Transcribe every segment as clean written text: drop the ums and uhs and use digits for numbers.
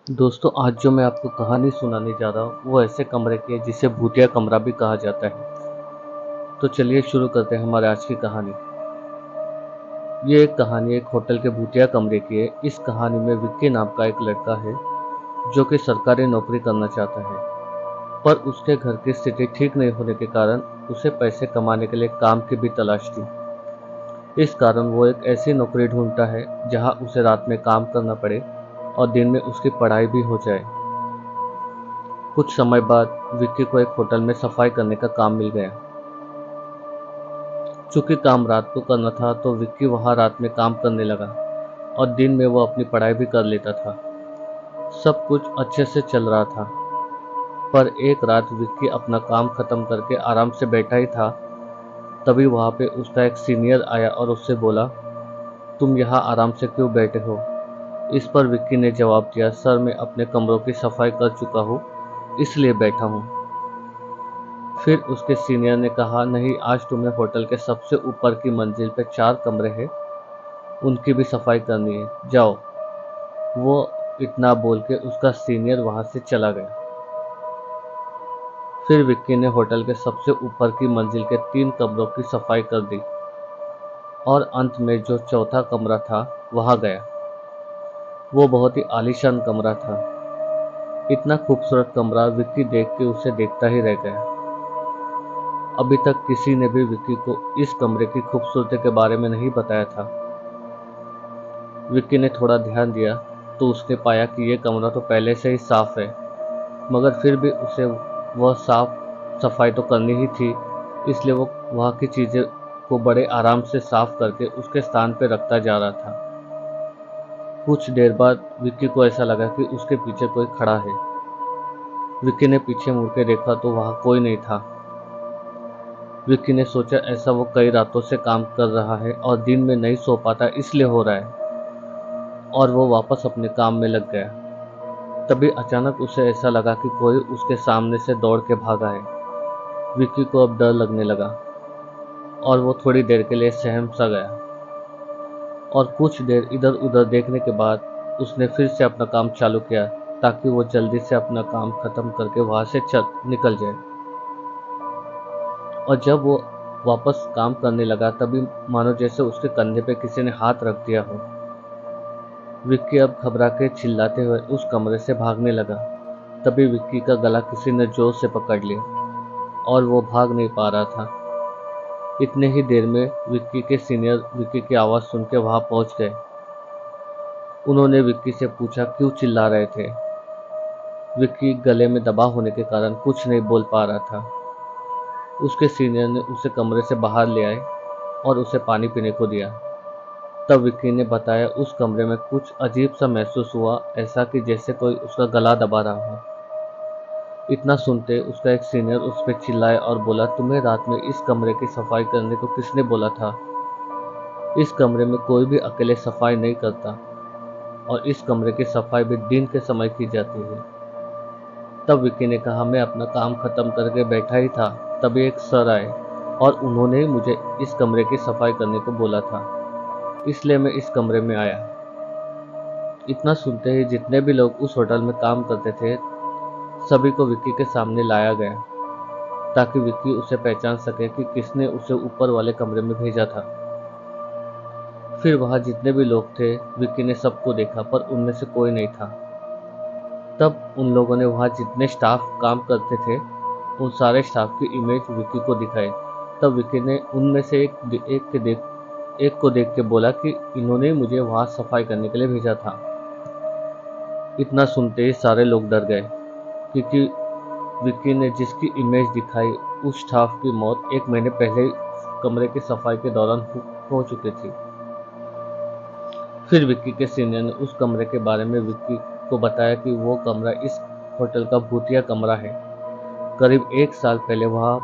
दोस्तों, आज जो मैं आपको कहानी सुनाने जा रहा हूँ वो ऐसे कमरे की है जिसे भूतिया कमरा भी कहा जाता है। तो चलिए शुरू करते हैं हमारे आज की कहानी। ये एक कहानी एक होटल के भूतिया कमरे की है। इस कहानी में विक्की नाम का एक लड़का है जो कि सरकारी नौकरी करना चाहता है, पर उसके घर की स्थिति ठीक नहीं होने के कारण उसे पैसे कमाने के लिए काम की भी तलाश थी। इस कारण वो एक ऐसी नौकरी ढूंढता है जहां उसे रात में काम करना पड़े और दिन में उसकी पढ़ाई भी हो जाए। कुछ समय बाद विक्की को एक होटल में सफाई करने का काम मिल गया। चूंकि काम रात को करना था तो विक्की वहां रात में काम करने लगा और दिन में वो अपनी पढ़ाई भी कर लेता था। सब कुछ अच्छे से चल रहा था, पर एक रात विक्की अपना काम खत्म करके आराम से बैठा ही था। तभी वहां पे उसका एक सीनियर आया और उससे बोला, तुम यहाँ आराम से क्यों बैठे हो? इस पर विक्की ने जवाब दिया, सर मैं अपने कमरों की सफाई कर चुका हूँ, इसलिए बैठा हूँ। फिर उसके सीनियर ने कहा, नहीं, आज तुम्हें होटल के सबसे ऊपर की मंजिल पे 4 कमरे हैं, उनकी भी सफाई करनी है, जाओ। वो इतना बोल के उसका सीनियर वहां से चला गया। फिर विक्की ने होटल के सबसे ऊपर की मंजिल के 3 कमरों की सफाई कर दी और अंत में जो चौथा कमरा था वहां गया। वो बहुत ही आलीशान कमरा था। इतना खूबसूरत कमरा विक्की देख के उसे देखता ही रह गया। अभी तक किसी ने भी विक्की को इस कमरे की खूबसूरती के बारे में नहीं बताया था। विक्की ने थोड़ा ध्यान दिया तो उसने पाया कि ये कमरा तो पहले से ही साफ है, मगर फिर भी उसे वह साफ सफाई तो करनी ही थी, इसलिए वो वहाँ की चीज़ें को बड़े आराम से साफ करके उसके स्थान पर रखता जा रहा था। कुछ देर बाद विक्की को ऐसा लगा कि उसके पीछे कोई खड़ा है। विक्की ने पीछे मुड़ के देखा तो वहाँ कोई नहीं था। विक्की ने सोचा ऐसा वो कई रातों से काम कर रहा है और दिन में नहीं सो पाता इसलिए हो रहा है, और वो वापस अपने काम में लग गया। तभी अचानक उसे ऐसा लगा कि कोई उसके सामने से दौड़ के भागा है। विक्की को अब डर लगने लगा और वो थोड़ी देर के लिए सहम सा गया, और कुछ देर इधर उधर देखने के बाद उसने फिर से अपना काम चालू किया ताकि वो जल्दी से अपना काम खत्म करके वहां से चल निकल जाए। और जब वो वापस काम करने लगा तभी मानो जैसे उसके कंधे पे किसी ने हाथ रख दिया हो। विक्की अब घबरा के चिल्लाते हुए उस कमरे से भागने लगा। तभी विक्की का गला किसी ने जोर से पकड़ लिया और वो भाग नहीं पा रहा था। इतने ही देर में विक्की के सीनियर विक्की की आवाज़ सुन के वहां पहुंच गए। उन्होंने विक्की से पूछा, क्यों चिल्ला रहे थे? विक्की गले में दबा होने के कारण कुछ नहीं बोल पा रहा था। उसके सीनियर ने उसे कमरे से बाहर ले आए और उसे पानी पीने को दिया। तब विक्की ने बताया, उस कमरे में कुछ अजीब सा महसूस हुआ, ऐसा कि जैसे कोई उसका गला दबा रहा हो। इतना सुनते उसका एक सीनियर उस पर चिल्लाया और बोला, तुम्हें रात में इस कमरे की सफाई करने को किसने बोला था? इस कमरे में कोई भी अकेले सफाई नहीं करता, और इस कमरे की सफाई भी दिन के समय की जाती है। तब विक्की ने कहा, मैं अपना काम खत्म करके बैठा ही था, तभी एक सर आए और उन्होंने ही मुझे इस कमरे की सफाई करने को बोला था, इसलिए मैं इस कमरे में आया। इतना सुनते ही जितने भी लोग उस होटल में काम करते थे सभी को विक्की के सामने लाया गया ताकि विक्की उसे पहचान सके कि किसने उसे ऊपर वाले कमरे में भेजा था। फिर वहां जितने भी लोग थे विक्की ने सबको देखा, पर उनमें से कोई नहीं था। तब उन लोगों ने वहां जितने स्टाफ काम करते थे उन सारे स्टाफ की इमेज विक्की को दिखाई। तब विक्की ने उनमें से एक को देख के बोला कि इन्होंने मुझे वहां सफाई करने के लिए भेजा था। इतना सुनते ही सारे लोग डर गए, क्योंकि विक्की ने जिसकी इमेज दिखाई उस स्टाफ की मौत 1 महीने पहले ही कमरे की सफाई के दौरान हो चुकी थी। फिर विक्की के सीनियर ने उस कमरे के बारे में विक्की को बताया कि वो कमरा इस होटल का भूतिया कमरा है। करीब 1 साल पहले वहाँ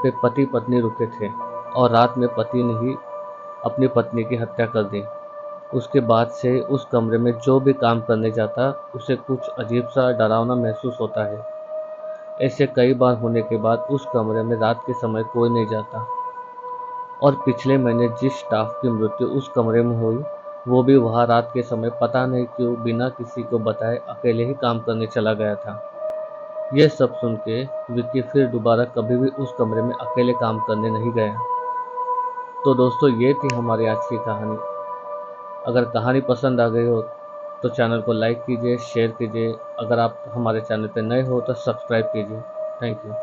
पे पति पत्नी रुके थे और रात में पति ने ही अपनी पत्नी की हत्या कर दी। उसके बाद से उस कमरे में जो भी काम करने जाता उसे कुछ अजीब सा डरावना महसूस होता है। ऐसे कई बार होने के बाद उस कमरे में रात के समय कोई नहीं जाता। और पिछले महीने जिस स्टाफ की मृत्यु उस कमरे में हुई वो भी वहाँ रात के समय पता नहीं क्यों बिना किसी को बताए अकेले ही काम करने चला गया था। यह सब सुन के विक्की फिर दोबारा कभी भी उस कमरे में अकेले काम करने नहीं गया। तो दोस्तों, ये थी हमारी आज की कहानी। अगर कहानी पसंद आ गई हो तो चैनल को लाइक कीजिए, शेयर कीजिए। अगर आप हमारे चैनल पर नए हो तो सब्सक्राइब कीजिए। Thank you.